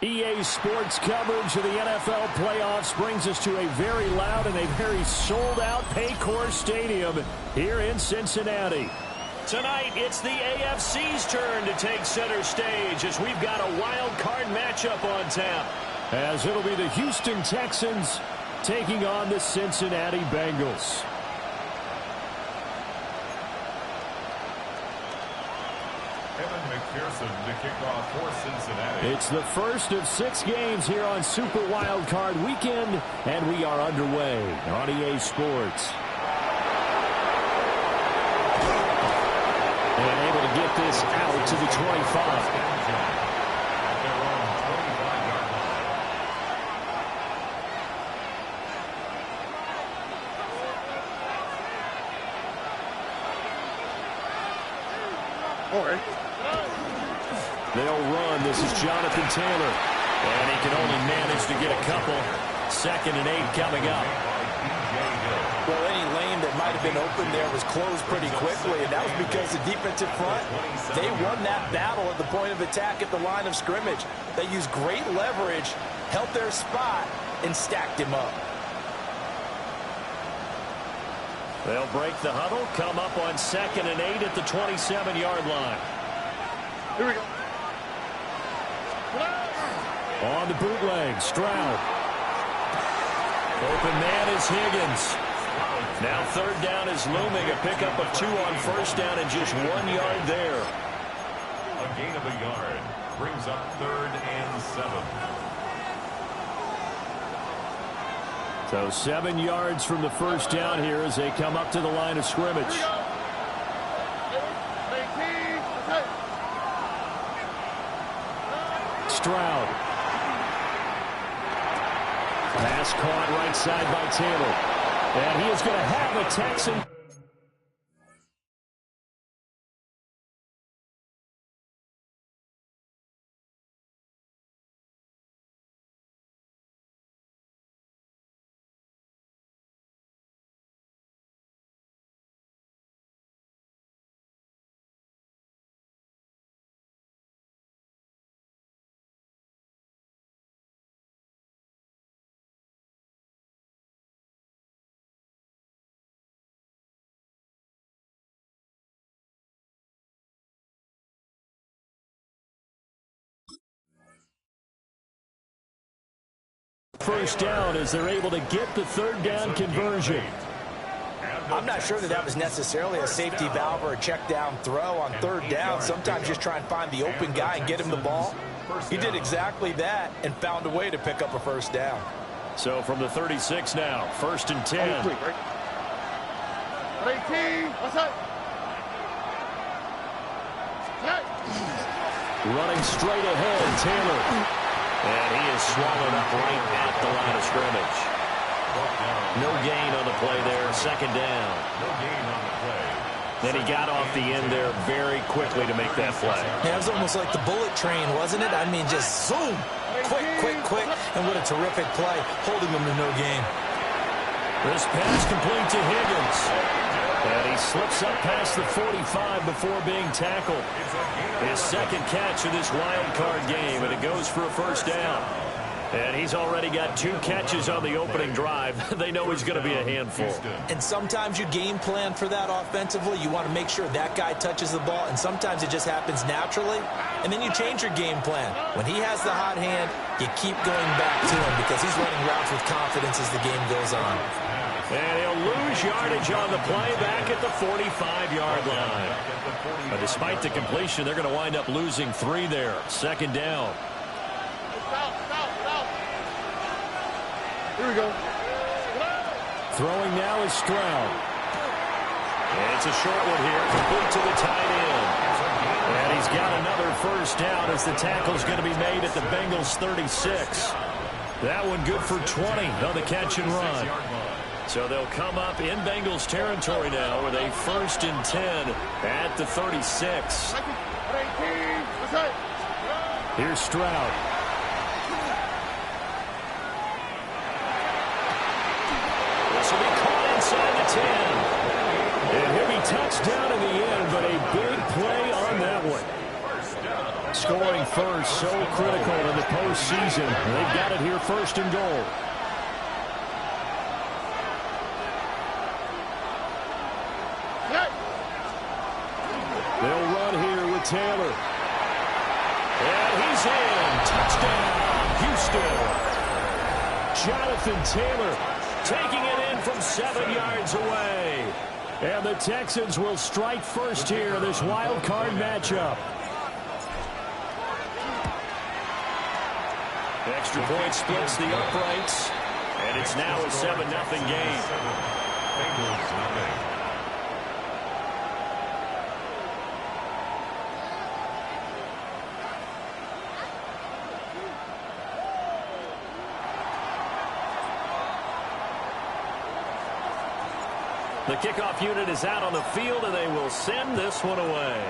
EA Sports coverage of the NFL playoffs brings us to a very loud and a very sold-out Paycor Stadium here in Cincinnati. Tonight, it's the AFC's turn to take center stage as we've got a wild card matchup on tap. As it'll be the Houston Texans taking on the Cincinnati Bengals. To kick off for Cincinnati. It's the first of 6 games here on Super Wildcard Weekend, and we are underway on EA Sports. And able to get this out to the 25. At their own 25-yard line. All right. They'll run. This is Jonathan Taylor. And he can only manage to get a couple. 2nd and 8 coming up. Well, any lane that might have been open there was closed pretty quickly, and that was because the defensive front, they won that battle at the point of attack at the line of scrimmage. They used great leverage, held their spot, and stacked him up. They'll break the huddle, come up on 2nd and 8 at the 27-yard line. Here we go. On the bootleg, Stroud. Open man is Higgins. Now 3rd down is looming. A pickup of 2 on 1st down and just 1 yard there. A gain of a yard brings up 3rd and 7. So 7 yards from the 1st down here as they come up to the line of scrimmage. Stroud. Pass caught right side by Taylor. And he is going to have a Texan. First down as they're able to get the 3rd down conversion. I'm not sure that was necessarily a safety valve or a check down throw on 3rd down. Sometimes just try and find the open guy and get him the ball. He did exactly that and found a way to pick up a 1st down. So from the 36 now, 1st and 10. 18. What's up? Running straight ahead, Taylor. And he is swallowed up right at the line of scrimmage. No gain on the play there. 2nd down. No gain on the play. Then he got off the end there very quickly to make that play. Yeah, it was almost like the bullet train, wasn't it? I mean, just zoom. Quick. And what a terrific play, holding him to no gain. This pass complete to Higgins. And he slips up past the 45 before being tackled. His 2nd catch of this wild card game, and it goes for a 1st down. And he's already got 2 catches on the opening drive. They know he's going to be a handful. And sometimes you game plan for that offensively. You want to make sure that guy touches the ball, and sometimes it just happens naturally. And then you change your game plan. When he has the hot hand, you keep going back to him because he's running routes with confidence as the game goes on. And he'll lose yardage on the play back at the 45-yard line. But despite the completion, they're going to wind up losing 3 there. 2nd down. Here we go. Throwing now is Stroud. And it's a short one here, complete to the tight end. And he's got another 1st down as the tackle's going to be made at the Bengals 36. That one good for 20 on the catch and run. So they'll come up in Bengals territory now with a 1st and 10 at the 36. Here's Stroud. This will be caught inside the 10. And he'll be touchdown in the end, but a big play on that one. Scoring first, so critical in the postseason. They've got it here, first and goal. They'll run here with Taylor. And he's in. Touchdown, Houston. Jonathan Taylor taking it in from 7 yards away. And the Texans will strike first here in this wild card matchup. Extra point splits the uprights. And it's now a 7-0 game. Bengals nothing. The kickoff unit is out on the field, and they will send this one away.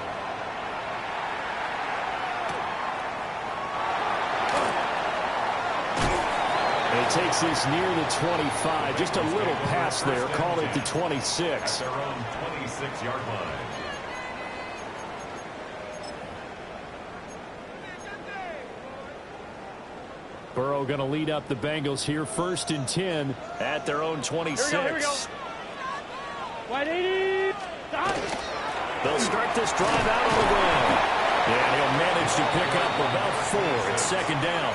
It takes this near the 25. Just a little pass there. Call it the 26. Their own 26-yard line. Burrow going to lead up the Bengals here, first and 10 at their own 26. Here we go. 180. They'll start this drive out on the ground. And he'll manage to pick up about 4. It's second down.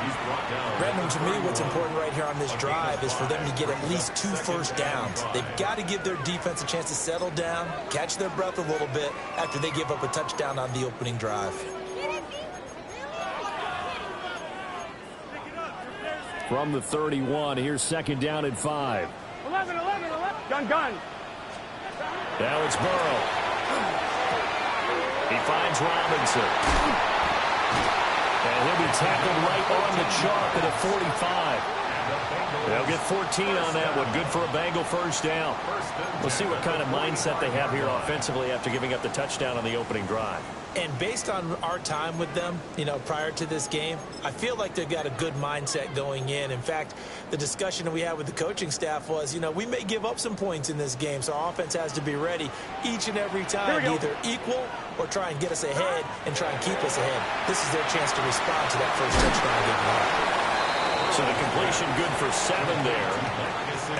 He's brought down. Brendan, to me, what's important right here on this drive is for them to get at least 2 first downs. They've got to give their defense a chance to settle down, catch their breath a little bit after they give up a touchdown on the opening drive. From the 31, here's second down and 5. 11. Gun. Now it's Burrow. He finds Robinson. And he'll be tackled right on the chalk at a 45. They'll get 14 on that one. Good for a Bengal first down. We'll see what kind of mindset they have here offensively after giving up the touchdown on the opening drive. And based on our time with them, prior to this game, I feel like they've got a good mindset going in. In fact, the discussion that we had with the coaching staff was, we may give up some points in this game, so our offense has to be ready each and every time, either equal or try and get us ahead and try and keep us ahead. This is their chance to respond to that first touchdown given up. So the completion good for 7 there,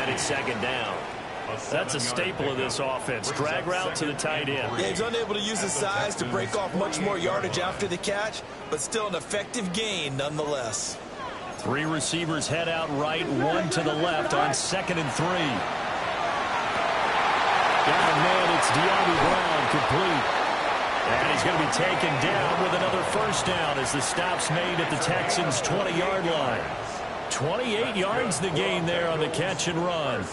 and it's second down. That's a staple of this offense. Drag route to the tight end. Yeah, he's unable to use his size to break off much more yardage after the catch, but still an effective gain nonetheless. 3 receivers head out right, 1 to the left on 2nd and 3. Got a man, it's De'Ami Brown, complete. And he's going to be taken down with another first down as the stop's made at the Texans' 20-yard line. 28 yards the gain there on the catch and run.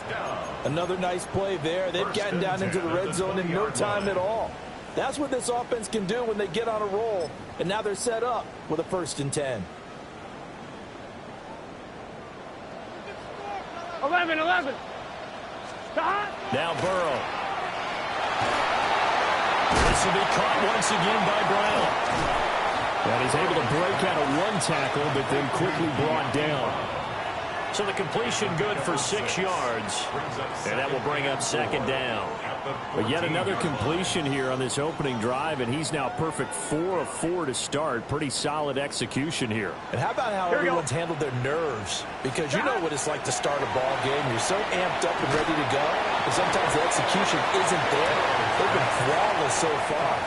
Another nice play there. They've gotten down into the red zone in no time at all. That's what this offense can do when they get on a roll. And now they're set up with a 1st and 10. 11. Stop. Now Burrow. This will be caught once again by Brown. And he's able to break out of 1 tackle, but then quickly brought down. So the completion good for 6 yards, and that will bring up second down. But yet another completion here on this opening drive, and he's now perfect 4 of 4 to start. Pretty solid execution here. And how about how everyone's handled their nerves? Because you know what it's like to start a ball game. You're so amped up and ready to go, and sometimes the execution isn't there. They've been flawless so far.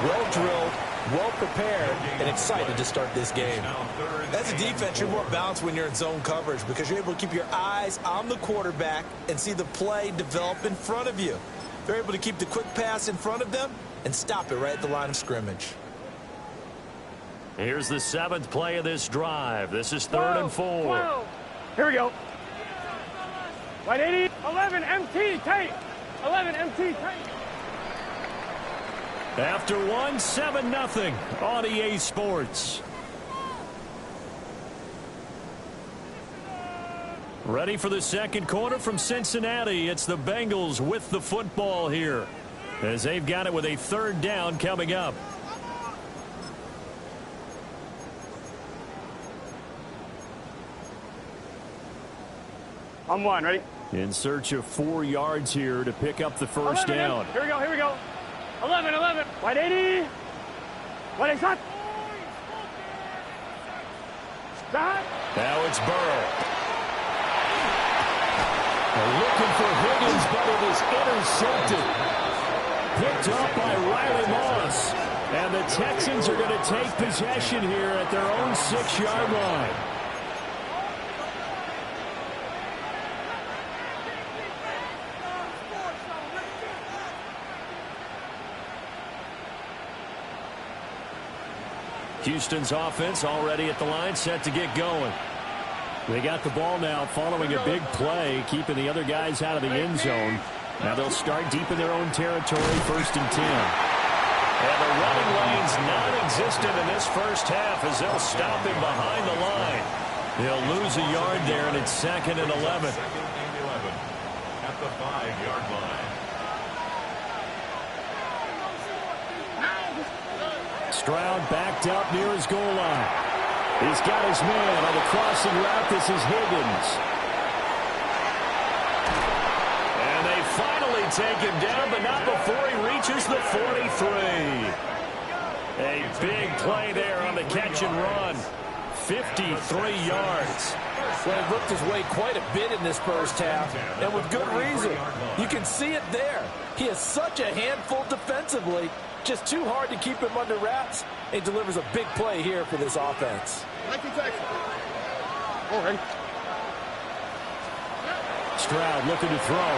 Well drilled, well prepared, and excited to start this game. As a defense, you're more balanced when you're in zone coverage because you're able to keep your eyes on the quarterback and see the play develop in front of you. They're able to keep the quick pass in front of them and stop it right at the line of scrimmage. Here's the 7th play of this drive. This is 3rd and 4. 12. Here we go. 180. 11 MT tight. 11 MT tight. After 1, 7-0 on EA Sports. Ready for the second quarter from Cincinnati. It's the Bengals with the football here, as they've got it with a 3rd down coming up. On 1, ready? In search of 4 yards here to pick up the first 11, down. Here we go. 11. 180. 180. Now it's Burrow. Looking for Higgins, but it is intercepted. Picked up by Riley Moss. And the Texans are going to take possession here at their own 6-yard line. Houston's offense already at the line, set to get going. They got the ball now following a big play, keeping the other guys out of the end zone. Now they'll start deep in their own territory, 1st and 10. And the running lane's non-existent in this first half as they'll stop him behind the line. They'll lose a yard there, and it's 2nd and 11. At the 5-yard line. Stroud backed up near his goal line. He's got his man on the crossing route. This is Higgins. And they finally take him down, but not before he reaches the 43. A big play there on the catch and run. 53 yards. Well, he looked his way quite a bit in this first half, and with good reason. You can see it there. He is such a handful defensively. Just too hard to keep him under wraps. He delivers a big play here for this offense. Stroud looking to throw.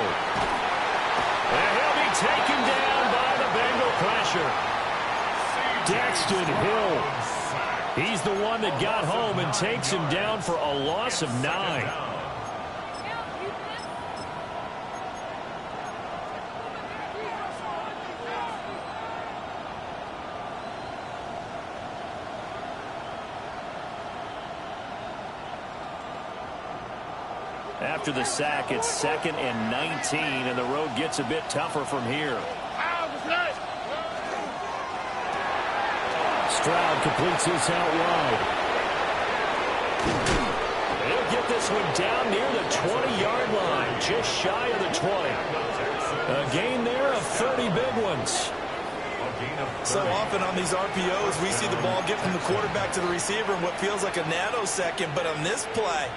And he'll be taken down by the Bengal pressure. Daxton Hill. He's the one that got home and takes him down for a loss of 9. After the sack, it's 2nd and 19, and the road gets a bit tougher from here. Stroud completes this out wide. He'll get this one down near the 20-yard line, just shy of the 20. A gain there of 30 big ones. So often on these RPOs, we see the ball get from the quarterback to the receiver in what feels like a nanosecond, but on this play,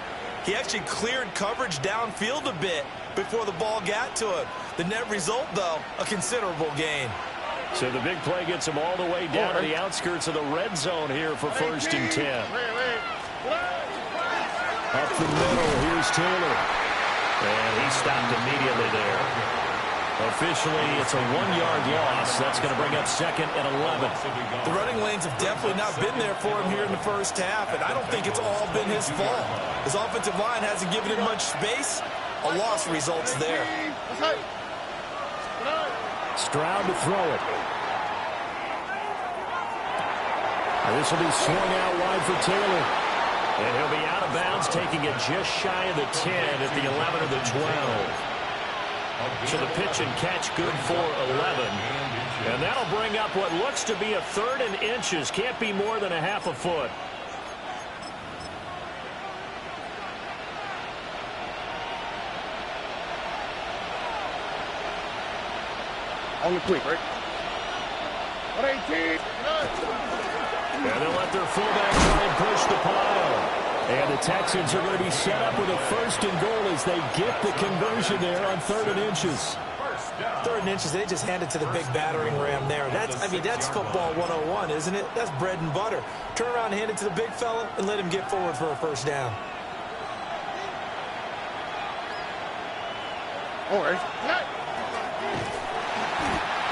he actually cleared coverage downfield a bit before the ball got to him. The net result, though, a considerable gain. So the big play gets him all the way down to the outskirts of the red zone here for 1st and 10. Up the middle, here's Taylor. And he stopped immediately there. Officially, it's a 1-yard loss. That's going to bring up 2nd and 11. The running lanes have definitely not been there for him here in the first half, and I don't think it's all been his fault. His offensive line hasn't given him much space. A loss results there. Stroud to throw it. And this will be swung out wide for Taylor. And he'll be out of bounds, taking it just shy of the 10 at the 11 of the 12. So the pitch and catch good for 11. And that'll bring up what looks to be a 3rd and inches. Can't be more than a half a foot. On the quick, right? 118. And they'll let their fullback try and push the pile. And the Texans are going to be set up with a 1st and goal as they get the conversion there on 3rd and inches. 3rd and inches, they just handed to the big battering ram there. That's football 101, isn't it? That's bread and butter. Turn around and hand it to the big fella and let him get forward for a 1st down. All right.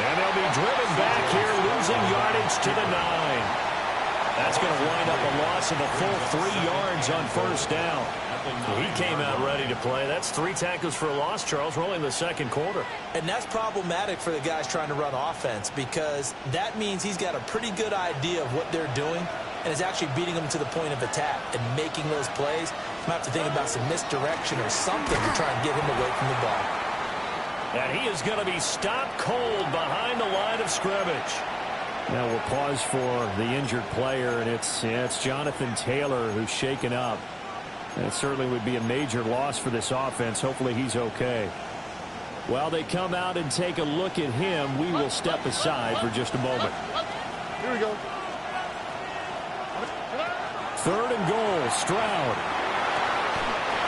And they'll be driven back here, losing yardage to the 9. That's going to wind up a loss of a full 3 yards on 1st down. He came out ready to play. That's 3 tackles for a loss, Charles. We're only in the 2nd quarter. And that's problematic for the guys trying to run offense because that means he's got a pretty good idea of what they're doing and is actually beating them to the point of attack and making those plays. You might have to think about some misdirection or something to try and get him away from the ball. And he is going to be stopped cold behind the line of scrimmage. Now we'll pause for the injured player, and it's Jonathan Taylor who's shaken up. And it certainly would be a major loss for this offense. Hopefully he's okay. While they come out and take a look at him, we will step aside for just a moment. Here we go. Third and goal, Stroud.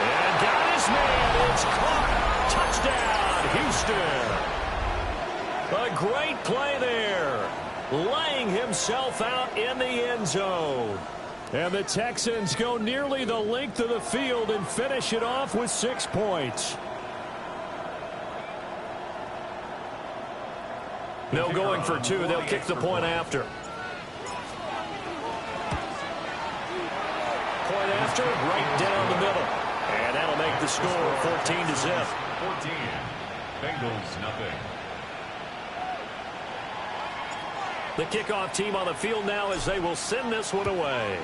And got his man. It's caught. Touchdown, Houston. A great play there. Laying himself out in the end zone. And the Texans go nearly the length of the field and finish it off with 6 points. No going for two. They'll kick the point after. Point after, right down the middle. And that'll make the score 14-0. 14. Bengals, nothing. The kickoff team on the field now as they will send this one away.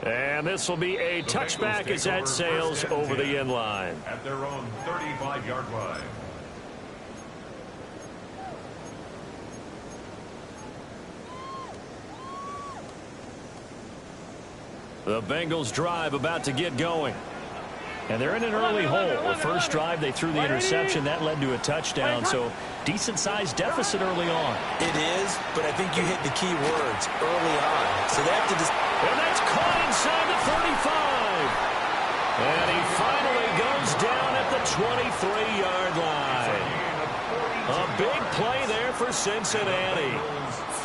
And this will be a touchback as that sails over the end line. At their own 35-yard line. The Bengals drive about to get going. And they're in an early hole. The first drive, they threw the interception. That led to a touchdown. So decent-sized deficit early on. It is, but I think you hit the key words early on. So they have to just... And that's caught inside the 35. And he finally goes down at the 23-yard line. A big play there for Cincinnati.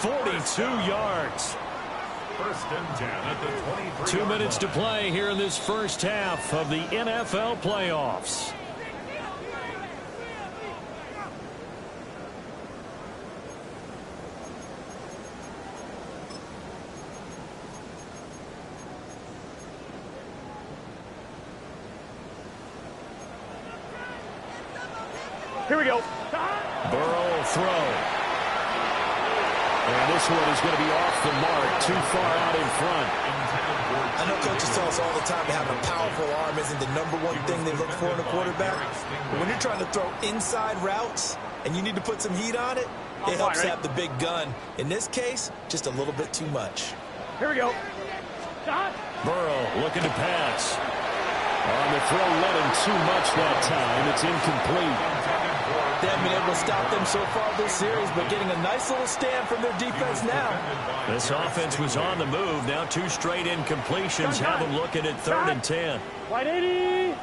42 yards. First and 10 at the 23. 2 minutes to play here in this first half of the NFL playoffs. Here we go. Burrow throw. And this one is going to be off the mark, too far out in front. I know coaches tell us all the time that having a powerful arm isn't the #1 thing they look for in a quarterback. But when you're trying to throw inside routes and you need to put some heat on it, it helps to have the big gun. In this case, just a little bit too much. Here we go. Burrow looking to pass. On the throw, led him too much that time. It's incomplete. They haven't been able to stop them so far this series, but getting a nice little stand from their defense now. This offense was on the move. Now 2 straight incompletions have them looking at 3rd and 10. Wide 80.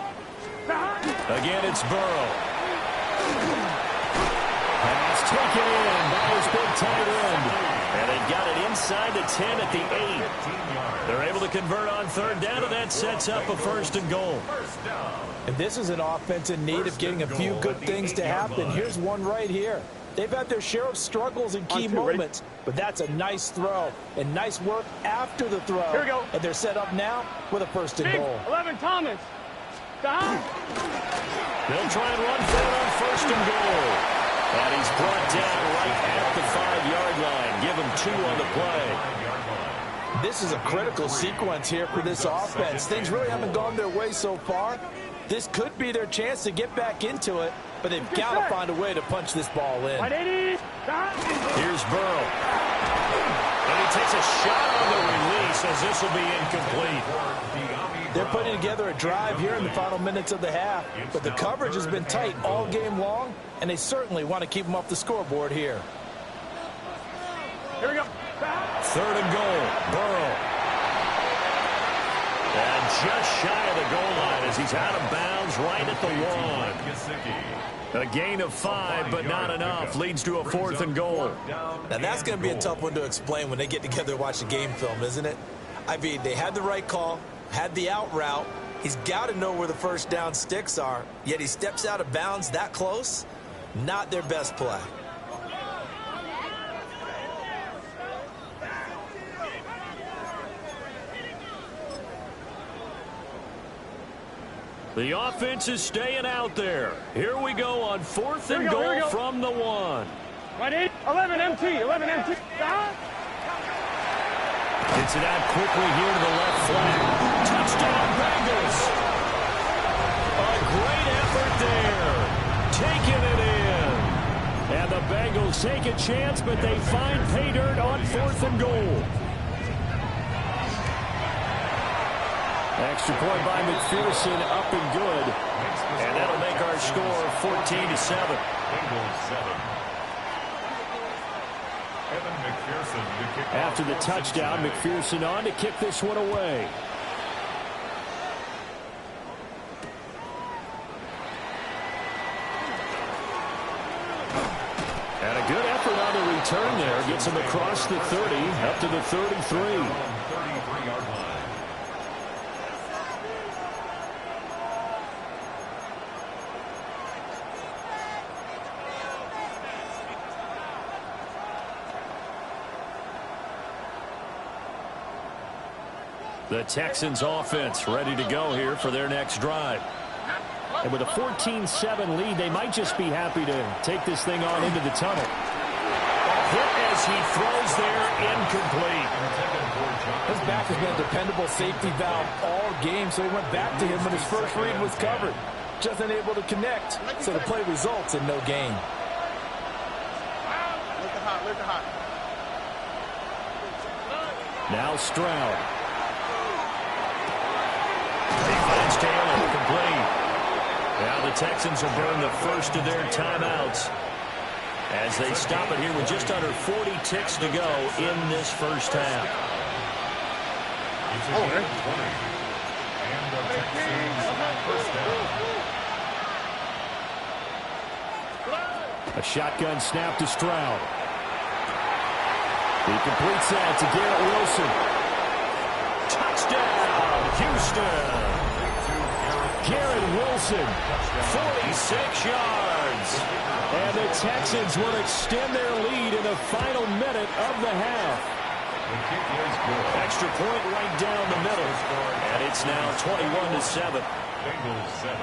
Again, it's Burrow. Pass taken in by his big tight end. And they got it inside the 10 at the 8. They're able to convert on 3rd down, and that sets up a 1st and goal. And this is an offense in need of getting a few good things to happen. Here's one right here. They've had their share of struggles in key moments, but that's a nice throw and nice work after the throw. Here we go. And they're set up now with a 1st and goal. 11 Thomas. Down. They'll try and run for it on 1st and goal. And he's brought down right at the 5-yard line. Give him 2 on the play. This is a critical sequence here for this offense. Things really haven't gone their way so far. This could be their chance to get back into it, but they've got to find a way to punch this ball in. Here's Burrow. And he takes a shot on the release as this will be incomplete. They're putting together a drive here in the final minutes of the half, but the coverage has been tight all game long, and they certainly want to keep them off the scoreboard here. Here we go. 3rd and goal. Burrow. And just shy of the goal line as he's out of bounds right at the 1. A gain of 5, but not enough. Leads to a 4th and goal. Now that's going to be a tough one to explain when they get together and watch the game film, isn't it? I mean, they had the right call, had the out route. He's got to know where the 1st down sticks are, yet he steps out of bounds that close. Not their best play. The offense is staying out there. Here we go on 4th and goal from the 1. Right 8, 11 MT, 11 MT. Gets it out quickly here to the left flank. Touchdown, Bengals. A great effort there. Taking it in. And the Bengals take a chance, but they find pay dirt on 4th and goal. Extra point by McPherson, up and good. And that'll make our score 14-7. After the touchdown, McPherson on to kick this one away. And a good effort on the return there. Gets him across the 30, up to the 33. The Texans offense ready to go here for their next drive. And with a 14-7 lead, they might just be happy to take this thing on into the tunnel. Hit as he throws there, incomplete. His back has been a dependable safety valve all game, so he went back to him when his first read was covered. Just unable to connect, so the play results in no gain. Now Stroud. He finds Taylor, complete. Now the Texans will burn the first of their timeouts as they stop it here with just under 40 ticks to go in this first half. A shotgun snap to Stroud. He completes that to Garrett Wilson. Touchdown, Houston. Garrett Wilson, 46 yards. And the Texans will extend their lead in the final minute of the half. Extra point right down the middle. And it's now 21-7. Bengals 7.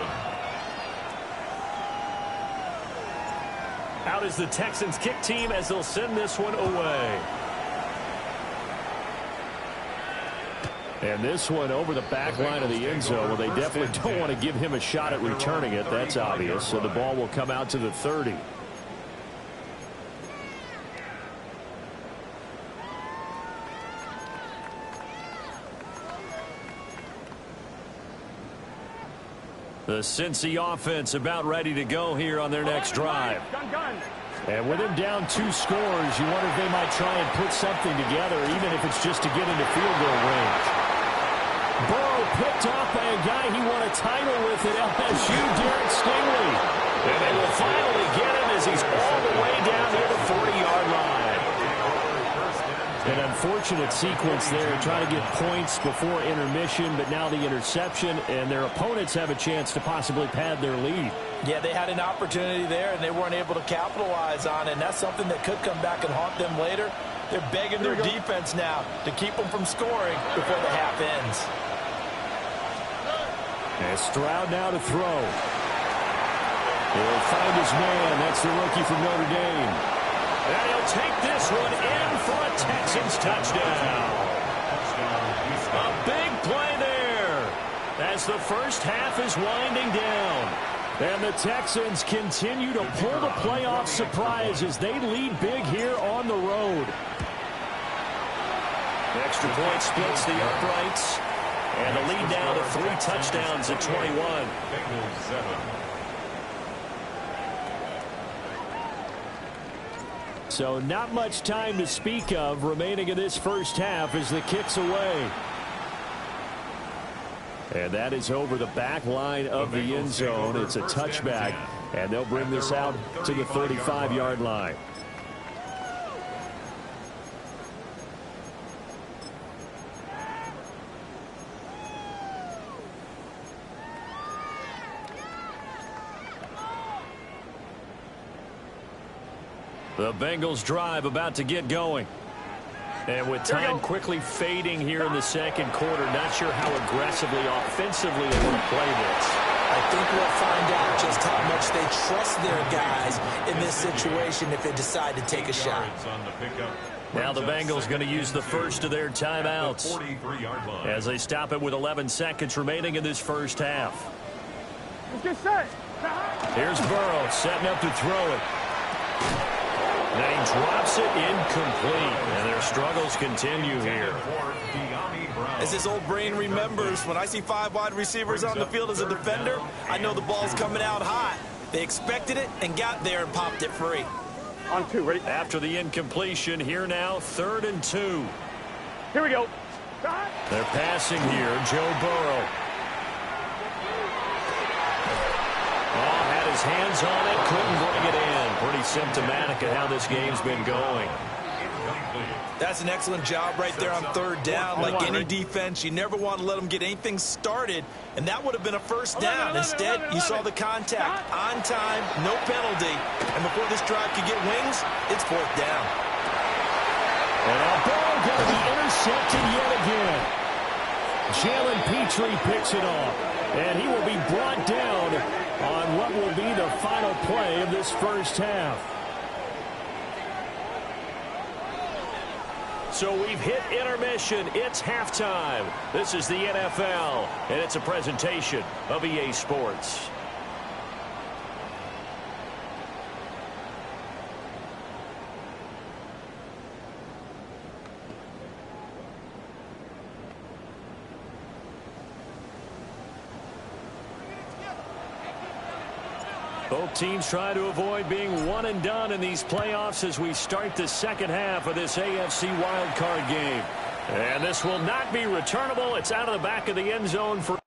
Out is the Texans kick team as they'll send this one away. And this one over the back line of the end zone. Well, they definitely don't want to give him a shot at returning it. That's obvious. So the ball will come out to the 30. The Cincy offense about ready to go here on their next drive. And with him down 2 scores, you wonder if they might try and put something together, even if it's just to get into field goal range. Burrow picked off by a guy he won a title with at LSU, Derek Stingley. And they will finally get him as he's all the way down near the 40-yard line. An unfortunate sequence there, trying to get points before intermission, but now the interception, and their opponents have a chance to possibly pad their lead. Yeah, they had an opportunity there, and they weren't able to capitalize on it, and that's something that could come back and haunt them later. They're begging their defense now to keep them from scoring before the half ends. And Stroud now to throw. He'll find his man. That's the rookie from Notre Dame. And he'll take this one in for a Texans touchdown. A big play there as the first half is winding down. And the Texans continue to pull the playoff surprise as they lead big here on the road. Extra point splits the uprights. And the lead now to 3 touchdowns at 21. Bengals 7. So not much time to speak of remaining in this first half as the kick's away. And that is over the back line of the end zone. It's a touchback, and they'll bring this out to the 35-yard line. The Bengals drive about to get going. And with time quickly fading here in the second quarter, not sure how aggressively, offensively they want to play this. I think we'll find out just how much they trust their guys in this situation if they decide to take a shot. Now the Bengals going to use the first of their timeouts as they stop it with 11 seconds remaining in this first half. Let's get set. Here's Burrow setting up to throw it. And he drops it incomplete, and their struggles continue here. As his old brain remembers, when I see 5 wide receivers on the field as a defender, I know the ball's coming out hot. They expected it and got there and popped it free. On 2, ready? After the incompletion, here now, 3rd and 2. Here we go. They're passing here, Joe Burrow. Oh, had his hands on it, couldn't bring it in. Pretty symptomatic of how this game's been going. That's an excellent job right there on 3rd down. Like any defense, you never want to let them get anything started, and that would have been a first down. Instead, you saw the contact on time, no penalty, and before this drive could get wings, it's 4th down. And our ball going to be intercepted yet again. Jalen Petrie picks it off, and he will be brought down on what will be the final play of this first half. So we've hit intermission. It's halftime. This is the NFL, and it's a presentation of EA Sports. Both teams try to avoid being one and done in these playoffs as we start the second half of this AFC wildcard game. And this will not be returnable. It's out of the back of the end zone for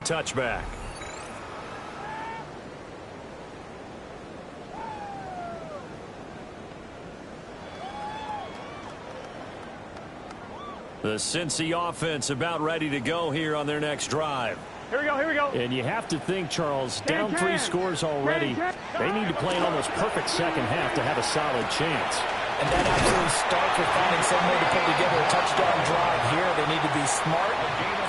touchback. The Cincy offense about ready to go here on their next drive. Here we go, here we go. And you have to think, Charles, down 3 scores already. They need to play an almost perfect second half to have a solid chance. And that absolutely starts with finding some way to put together a touchdown drive here. They need to be smart,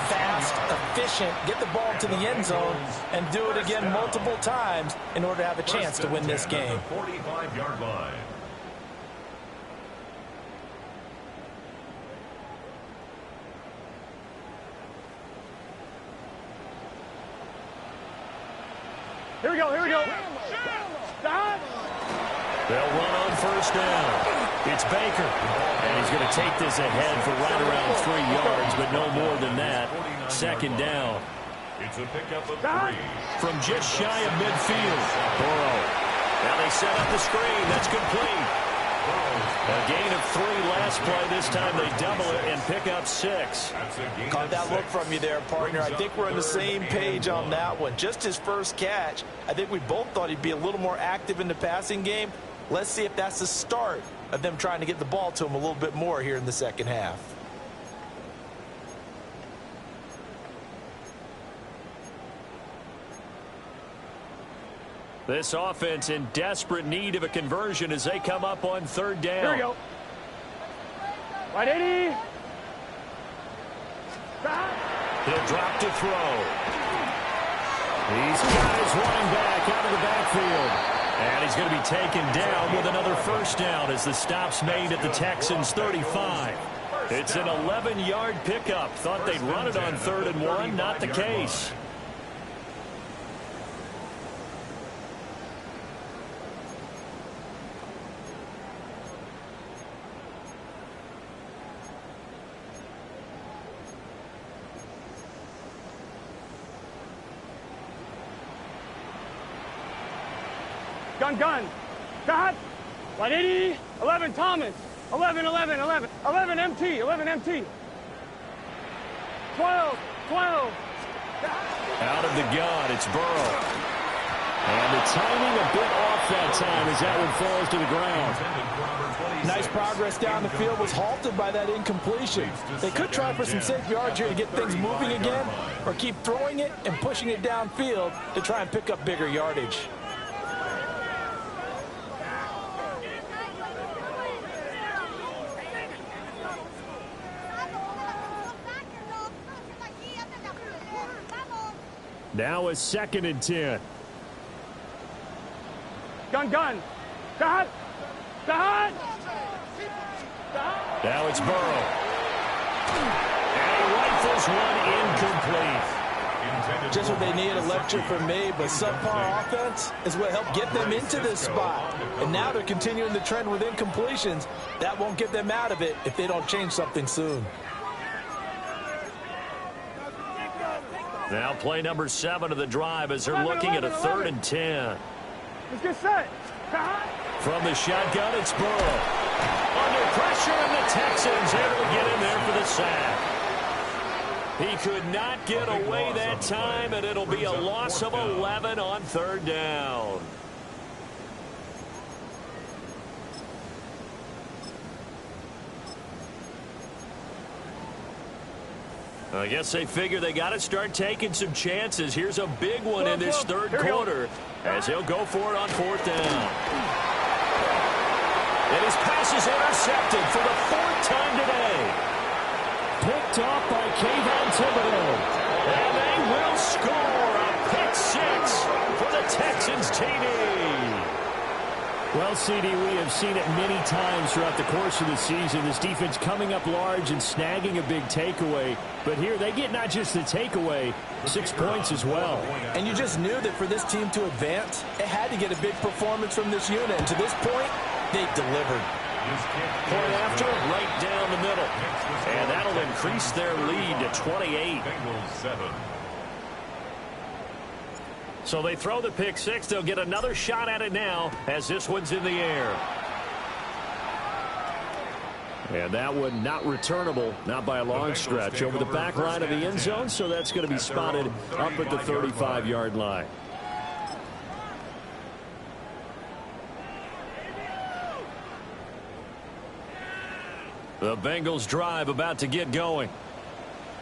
fast, efficient, get the ball to the end zone, and do it again multiple times in order to have a chance to win this game. 45-yard line. Here we go, here we go. Stop. They'll run on first down. It's Baker. And he's going to take this ahead for right around 3 yards, but no more than that. Second down. It's a pickup of 3. From just shy of midfield. Burrow. Now they set up the screen. That's complete. A gain of 3 last play. This time they double it and pick up 6. Caught that look from you there, partner. I think we're on the same page on that one. Just his first catch. I think we both thought he'd be a little more active in the passing game. Let's see if that's the start of them trying to get the ball to him a little bit more here in the second half. This offense in desperate need of a conversion as they come up on third down. Here we go. Right 80. He'll drop to throw. These guys running back out of the backfield. And he's going to be taken down with another first down as the stop's made at the Texans' 35. It's an 11-yard pickup. Thought they'd run it on 3rd and 1. Not the case. Gun. Got. 180. 11 Thomas. 11 MT. 12. Out of the gun, it's Burrow. And the timing a bit off that time as that one falls to the ground. Nice progress down the field, was halted by that incompletion. They could try for some safe yards here to get things moving again, or keep throwing it and pushing it downfield to try and pick up bigger yardage. Now a 2nd and 10. Gun. Got. Now it's Burrow. And he rifles one incomplete. Just what they need, a lecture from me, but subpar offense is what helped get them into this spot. And now they're continuing the trend with incompletions. That won't get them out of it if they don't change something soon. Now play number 7 of the drive as they're looking at a 3rd and 10. Let's get set. From the shotgun, it's Burrow. Under pressure, and the Texans able to get in there for the sack. He could not get away that time, and it'll be a loss of 11 on 3rd down. I guess they figure they got to start taking some chances. Here's a big one in this 3rd quarter as he'll go for it on 4th down. And his pass is intercepted for the 4th time today. Picked off by Kayvon Thibodeau. And they will score a pick 6 for the Texans TD. Well, CD, we have seen it many times throughout the course of the season. This defense coming up large and snagging a big takeaway. But here they get not just the takeaway, 6 points as well. And you just knew that for this team to advance, it had to get a big performance from this unit. And to this point, they delivered. Point after, right down the middle. And that'll increase their lead to 28. Bengals 7. So they throw the pick 6. They'll get another shot at it now as this one's in the air. And that one not returnable, not by a long stretch, over the back line of the end zone, so that's going to be spotted up at the 35-yard line. The Bengals drive about to get going.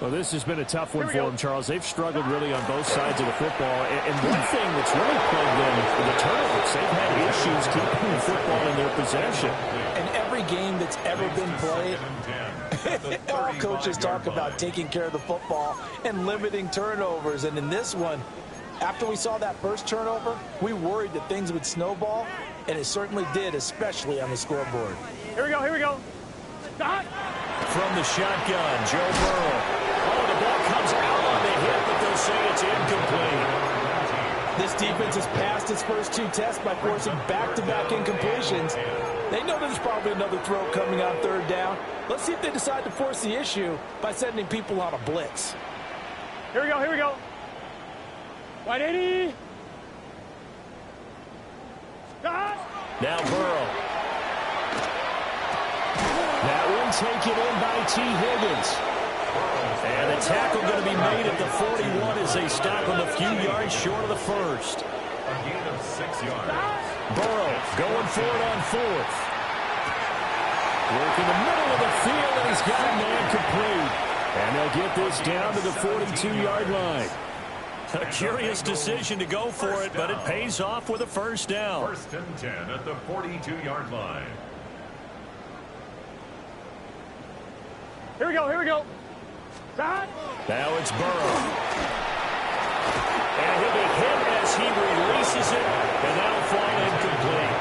Well, this has been a tough one for them, Charles. They've struggled really on both sides of the football. And one thing that's really plagued them is the turnovers. They've had issues keeping the football in their possession. And every game that's ever been played, all coaches talk about taking care of the football and limiting turnovers. And in this one, after we saw that first turnover, we worried that things would snowball, and it certainly did, especially on the scoreboard. Here we go. Stop. From the shotgun, Joe Burrow. Oh, the ball comes out on the hit, but they'll say it's incomplete. This defense has passed its first 2 tests by forcing back-to-back incompletions. They know there's probably another throw coming on 3rd down. Let's see if they decide to force the issue by sending people on a blitz. Here we go. Wide 80. Stop. Now Burrow. That one taken in by T. Higgins. And the tackle going to be made at the 41 as they stop him a few yards short of the first. A gain of 6 yards. Burrow going for it on 4th. Work in the middle of the field, and he's got a man complete. And they'll get this down to the 42-yard line. A curious decision to go for it, but it pays off with a 1st down. 1st and 10 at the 42-yard line. Here we go. Stop. Now it's Burrow. And he'll be hit as he releases it, and that'll fall incomplete.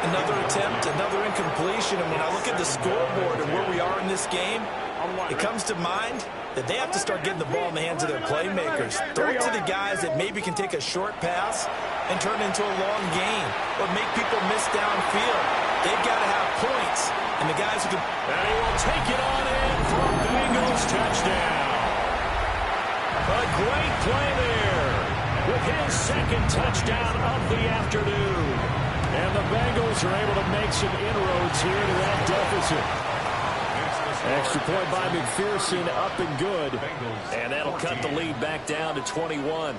Another attempt, another incompletion, and when I look at the scoreboard and where we are in this game, it comes to mind that they have to start getting the ball in the hands of their playmakers. Throw it to the guys that maybe can take a short pass and turn it into a long gain or make people miss downfield. They've got to have points. And the guys who can... And he will take it on in for a Bengals touchdown. A great play there with his 2nd touchdown of the afternoon. And the Bengals are able to make some inroads here to that deficit. It's the Extra point by McPherson, up and good. And that'll cut the lead back down to 21.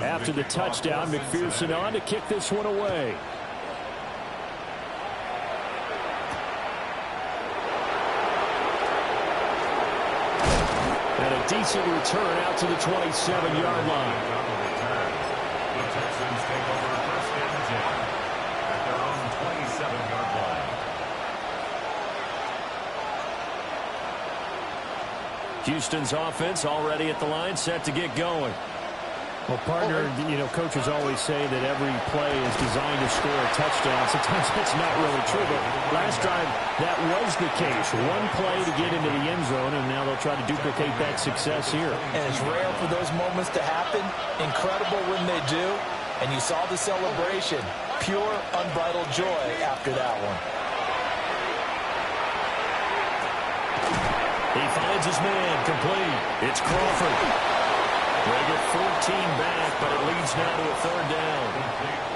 After the touchdown, McPherson on to kick this one away. And a decent return out to the 27-yard line. The Texans take over first and 10 at their own 27-yard line. Houston's offense already at the line, set to get going. Well, partner, you know, coaches always say that every play is designed to score a touchdown. Sometimes that's not really true, but last drive that was the case. One play to get into the end zone, and now they'll try to duplicate that success here. And it's rare for those moments to happen. Incredible when they do. And you saw the celebration. Pure, unbridled joy after that one. He finds his man, complete. It's Crawford. They get 14 back, but it leads now to a third down.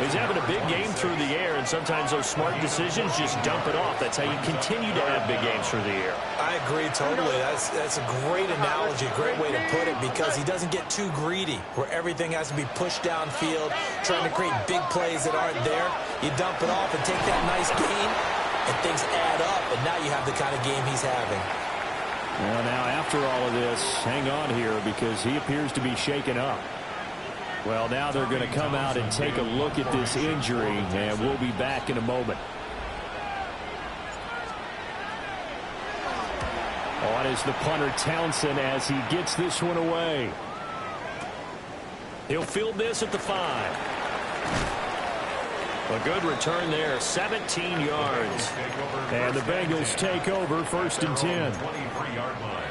He's having a big game through the air, and sometimes those smart decisions just dump it off. That's how you continue to have big games through the air. I agree totally. That's a great analogy, a great way to put it, because he doesn't get too greedy where everything has to be pushed downfield, trying to create big plays that aren't there. You dump it off and take that nice gain, and things add up, and now you have the kind of game he's having. Well, now after all of this, hang on here because he appears to be shaken up. Well, now they're going to come out and take a look at this injury, and we'll be back in a moment. On is the punter Townsend as he gets this one away. He'll field this at the 5. A good return there, 17 yards. And the Bengals take over first and 10. 23-yard line.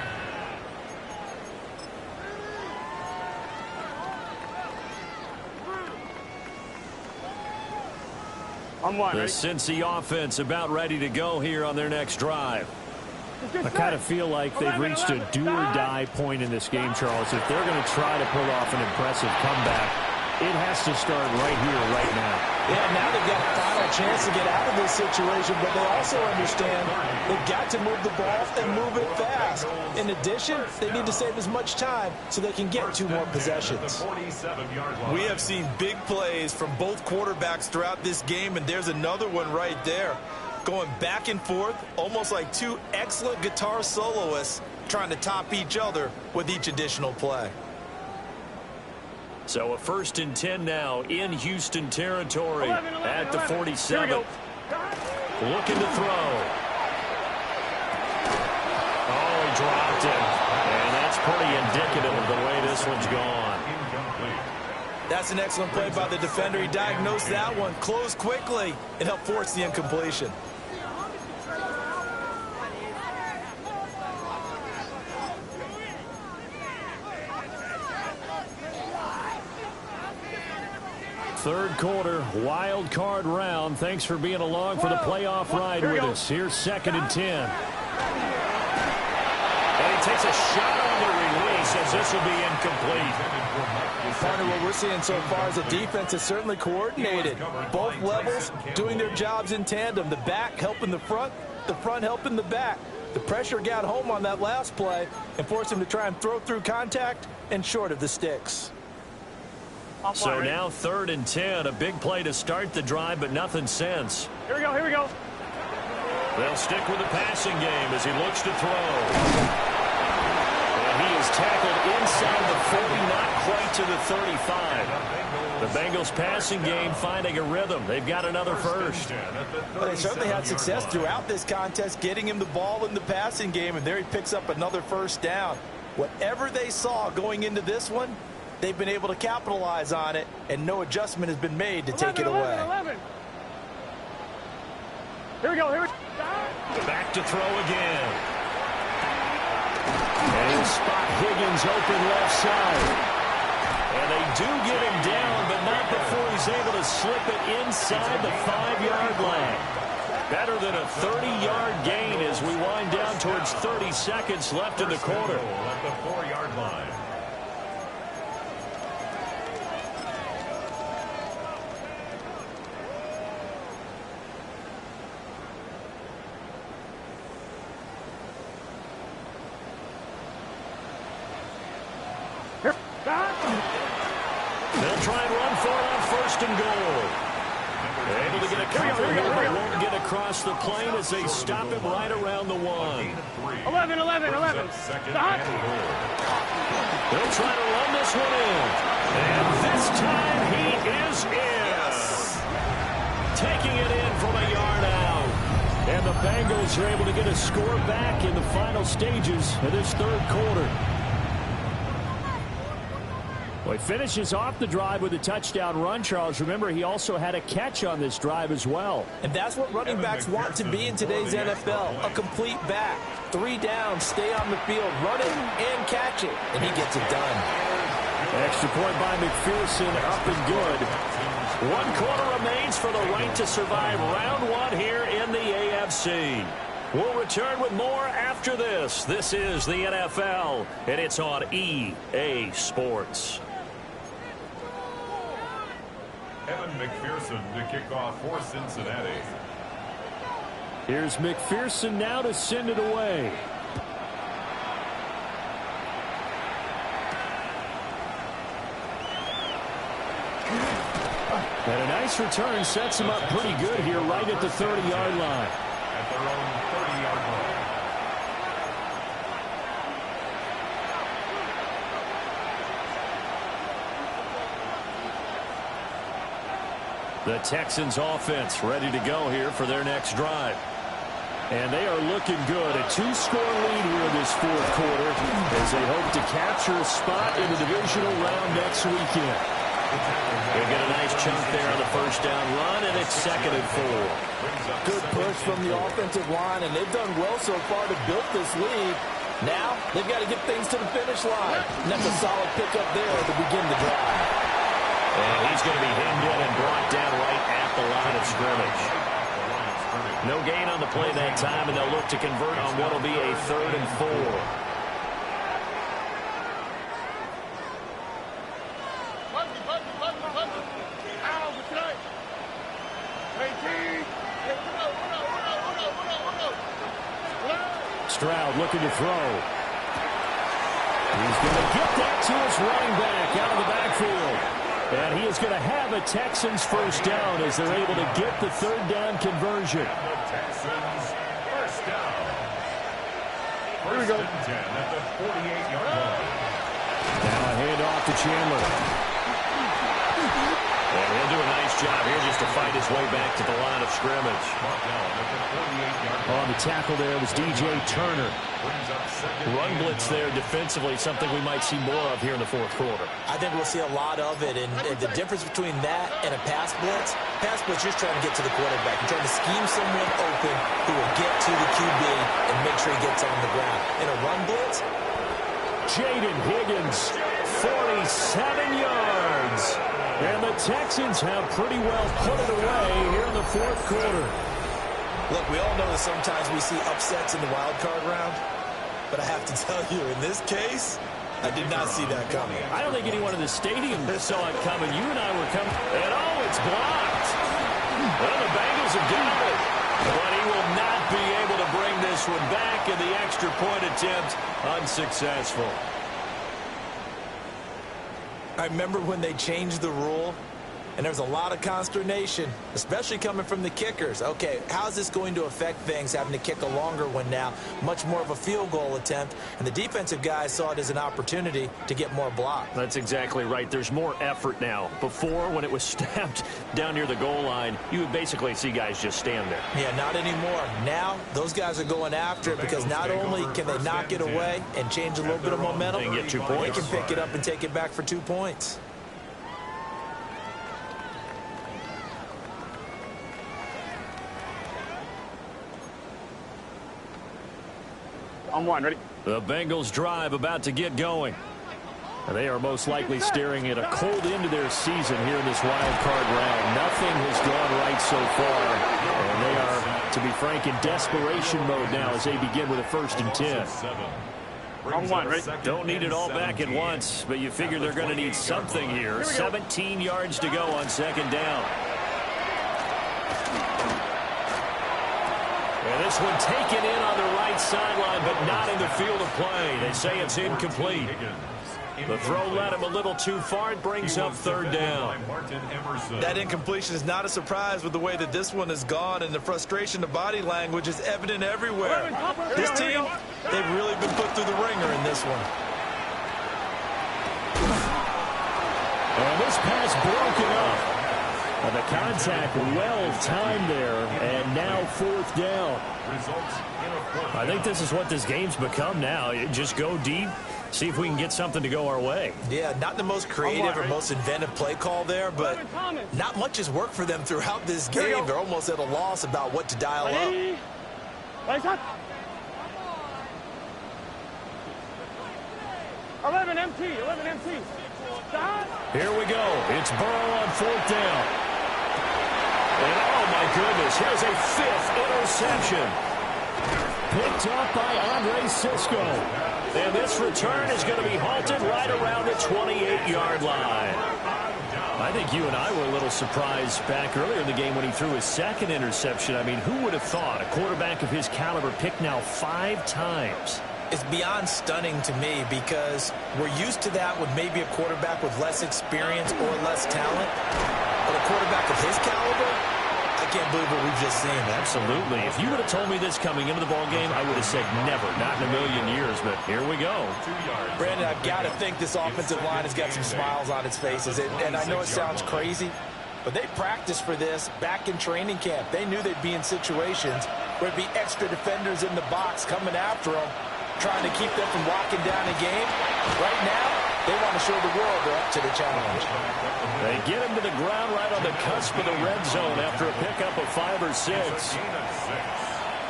The Cincy offense about ready to go here on their next drive. I kind of feel like they've reached a do-or-die point in this game, Charles. If they're going to try to pull off an impressive comeback, it has to start right here, right now. Yeah, now they've got a final chance to get out of this situation, but they also understand they've got to move the ball and move it fast. In addition, they need to save as much time so they can get 2 more possessions. We have seen big plays from both quarterbacks throughout this game, and there's another one right there. Going back and forth, almost like 2 excellent guitar soloists trying to top each other with each additional play. So a first and 10 now in Houston territory at the 47. Looking to throw. Oh, he dropped it. And that's pretty indicative of the way this one's gone. That's an excellent play by the defender. He diagnosed that one, closed quickly, and helped force the incompletion. Third quarter, wild card round. Thanks for being along for the playoff ride with us. Here's second and 10. And he takes a shot on the release as this will be incomplete. Partner, what we're seeing so far is the defense is certainly coordinated. Both levels doing their jobs in tandem. The back helping the front helping the back. The pressure got home on that last play and forced him to try and throw through contact and short of the sticks. So now third and 10, a big play to start the drive, but nothing since. Here we go, here we go. They'll stick with the passing game as he looks to throw. And he is tackled inside the 40, not quite to the 35. The Bengals passing game finding a rhythm. They've got another first. Well, they certainly had success throughout this contest, getting him the ball in the passing game, and there he picks up another first down. Whatever they saw going into this one, they've been able to capitalize on it, and no adjustment has been made to take it away. 11. Here we go. Here we go. Back to throw again. And he'll spot Higgins open left side. And they do get him down, but not before he's able to slip it inside the 5-yard line. Better than a 30-yard gain as we wind down towards 30 seconds left in the quarter. At the 4-yard line. first and goal. Able to get a cover here, but won't get across the plane as they stop him right around the 1. 11. They'll try to run this one in. And this time he is in. Taking it in from a yard out. And the Bengals are able to get a score back in the final stages of this third quarter. Well, he finishes off the drive with a touchdown run, Charles. Remember, he also had a catch on this drive as well. And that's what running backs want to be in today's NFL, a complete back. 3 down, stay on the field, run it and catch it, and he gets it done. Extra point by McPherson, up and good. 1 quarter remains for the right to survive round 1 here in the AFC. We'll return with more after this. This is the NFL, and it's on EA Sports. Evan McPherson to kick off for Cincinnati. Here's McPherson now to send it away. And a nice return sets him up pretty good here right at the 30-yard line. At their own 30-yard line. The Texans offense ready to go here for their next drive. And they are looking good. A 2-score lead here in this fourth quarter as they hope to capture a spot in the divisional round next weekend. They get a nice chunk there on the first down run, and it's 2nd and 4. Good push from the offensive line, and they've done well so far to build this lead. Now they've got to get things to the finish line. And that's a solid pickup there to begin the drive. And he's going to be hemmed in and brought down right at the line of scrimmage. No gain on the play that time, and they'll look to convert on what will be a 3rd and 4. Stroud looking to throw. He's going to get that to his running back out of the backfield. And he is going to have a Texans first down as they're able to get the 3rd down conversion. The Texans first down. Here we go. First and 10 at the 48-yard line. Now a handoff to Chandler. And he'll do a nice job here just to fight his way back to the line of scrimmage. On the tackle there was DJ Turner. Run blitz there defensively, something we might see more of here in the fourth quarter. I think we'll see a lot of it, and the difference between that and a pass blitz just trying to get to the quarterback. You're trying to scheme someone open who will get to the QB and make sure he gets on the ground. In a run blitz, Jaden Higgins, 47 yards. And the Texans have pretty well put it away here in the fourth quarter. Look, we all know that sometimes we see upsets in the wild card round, but I have to tell you, in this case, I did not see that coming. I don't think anyone in the stadium saw it coming. You and I were coming. And oh, it's blocked. Well, the Bengals have got it. But he will not be able to bring this one back, and the extra point attempt unsuccessful. I remember when they changed the rule, and there was a lot of consternation, especially coming from the kickers. Okay, how is this going to affect things, having to kick a longer one now, much more of a field goal attempt, and the defensive guys saw it as an opportunity to get more blocks. That's exactly right. There's more effort now. Before, when it was snapped down near the goal line, you would basically see guys just stand there. Yeah, not anymore. Now, those guys are going after it because not only can they knock it away and change a little bit of momentum, they can get 2 points. They can pick it up and take it back for 2 points. On 1, ready? The Bengals drive about to get going. And they are most likely staring at a cold end to their season here in this wild card round. Nothing has gone right so far. And they are, to be frank, in desperation mode now as they begin with a 1st and 10. On 1, ready? Don't need it all back at once, but you figure they're going to need something here. 17 yards to go on 2nd down. And this one taken in on the right sideline, but not in the field of play. They say it's incomplete. The throw led him a little too far. It brings up third down. That incompletion is not a surprise with the way that this one has gone, and the frustration, the body language is evident everywhere. This team, they've really been put through the ringer in this one. And this pass broken up. And the contact well timed there, and now fourth down. I think this is what this game's become now. Just go deep, see if we can get something to go our way. Yeah, not the most creative or most inventive play call there, but not much has worked for them throughout this game. They're almost at a loss about what to dial up. 11 MT. Here we go. It's Burrow on fourth down. And oh my goodness, here's a fifth interception. Picked up by Andre Cisco. And this return is going to be halted right around the 28-yard line. I think you and I were a little surprised back earlier in the game when he threw his second interception. I mean, who would have thought a quarterback of his caliber picked now 5 times? It's beyond stunning to me because we're used to that with maybe a quarterback with less experience or less talent. But a quarterback of his caliber, I can't believe what we've just seen. Absolutely. If you would have told me this coming into the ballgame, I would have said never, not in a million years. But here we go. Brandon, I've got to think this offensive line has got some smiles on its faces. And I know it sounds crazy, but they practiced for this back in training camp. They knew they'd be in situations where there'd be extra defenders in the box coming after them, trying to keep them from locking down a game. Right now, they want to show the world they're up to the challenge. They get him to the ground right on the cusp of the red zone after a pickup of 5 or 6.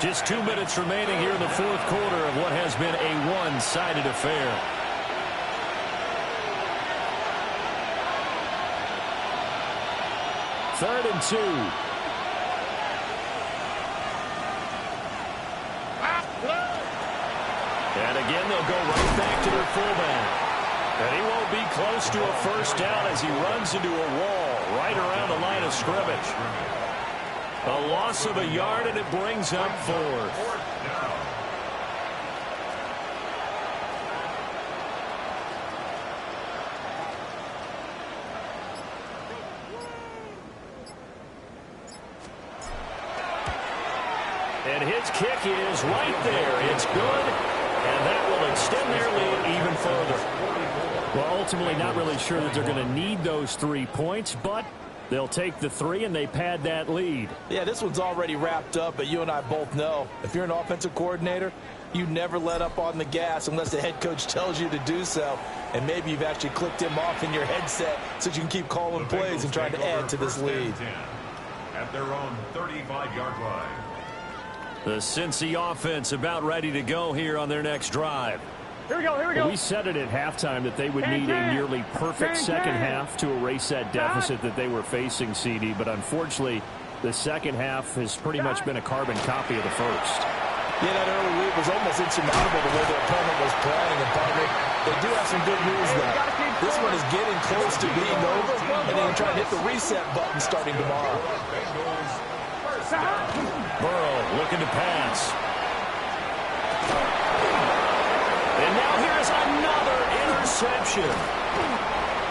Just 2 minutes remaining here in the fourth quarter of what has been a one-sided affair. Third and 2. And again, they'll go right back to their fullback. And he won't be close to a first down as he runs into a wall right around the line of scrimmage. A loss of a yard, and it brings up fourth. And his kick is right there. It's good, and that will extend their lead even further. Well, ultimately not really sure that they're going to need those 3 points, but they'll take the 3 and they pad that lead. Yeah, this one's already wrapped up, but you and I both know if you're an offensive coordinator, you never let up on the gas unless the head coach tells you to do so. And maybe you've actually clicked him off in your headset so you can keep calling plays and trying to add to this lead. At their own 35-yard line. The Cincy offense about ready to go here on their next drive. Here we go. We said it at halftime that they would need a nearly perfect second half to erase that deficit that they were facing, CD. But unfortunately, the second half has pretty much been a carbon copy of the first. Yeah, that early lead was almost insurmountable the way their opponent was playing. And partner, they do have some good news though. This one is getting close to being over, and they can try to hit the reset button starting tomorrow. Burrow looking to pass. And now here's another interception.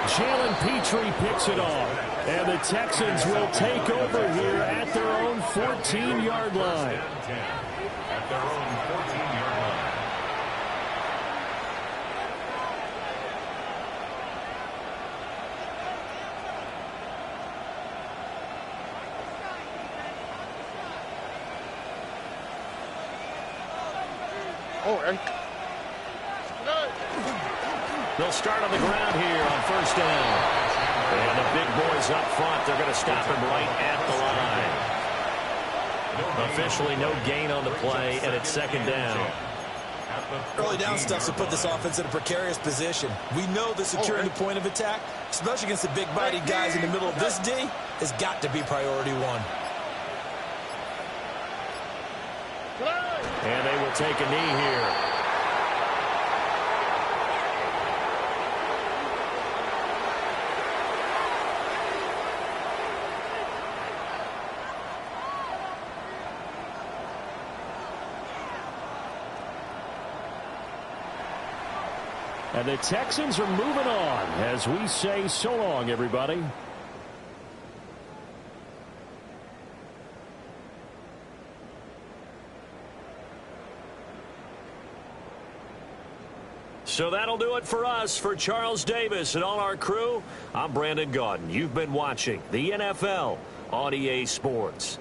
Jalen Petrie picks it off. And the Texans will take over here at their own 14-yard line. At their own 14-yard line. They'll start on the ground here on first down. And the big boys up front, they're going to stop him right at the line. Officially no gain on the play, and it's second down. Early down stuff to put this offense in a precarious position. We know that securing the point of attack, especially against the big-bodied guys in the middle of this D, has got to be priority 1. And they will take a knee here. And the Texans are moving on as we say so long, everybody. So that'll do it for us. For Charles Davis and all our crew, I'm Brandon Gaudin. You've been watching the NFL on EA Sports.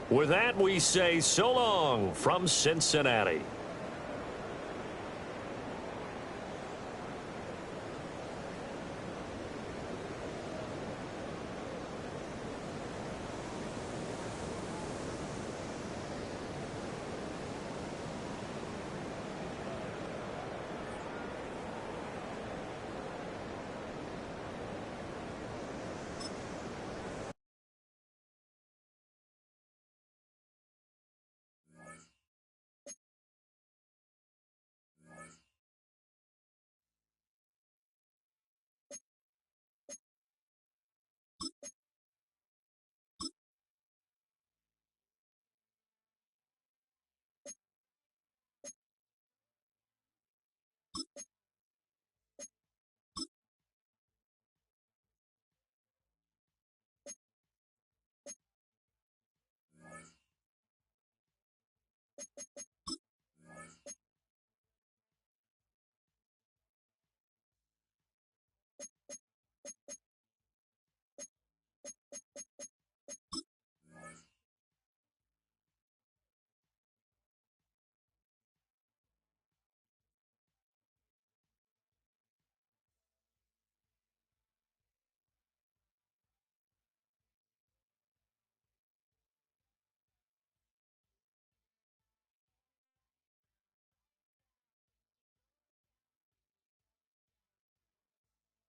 With that, we say so long from Cincinnati.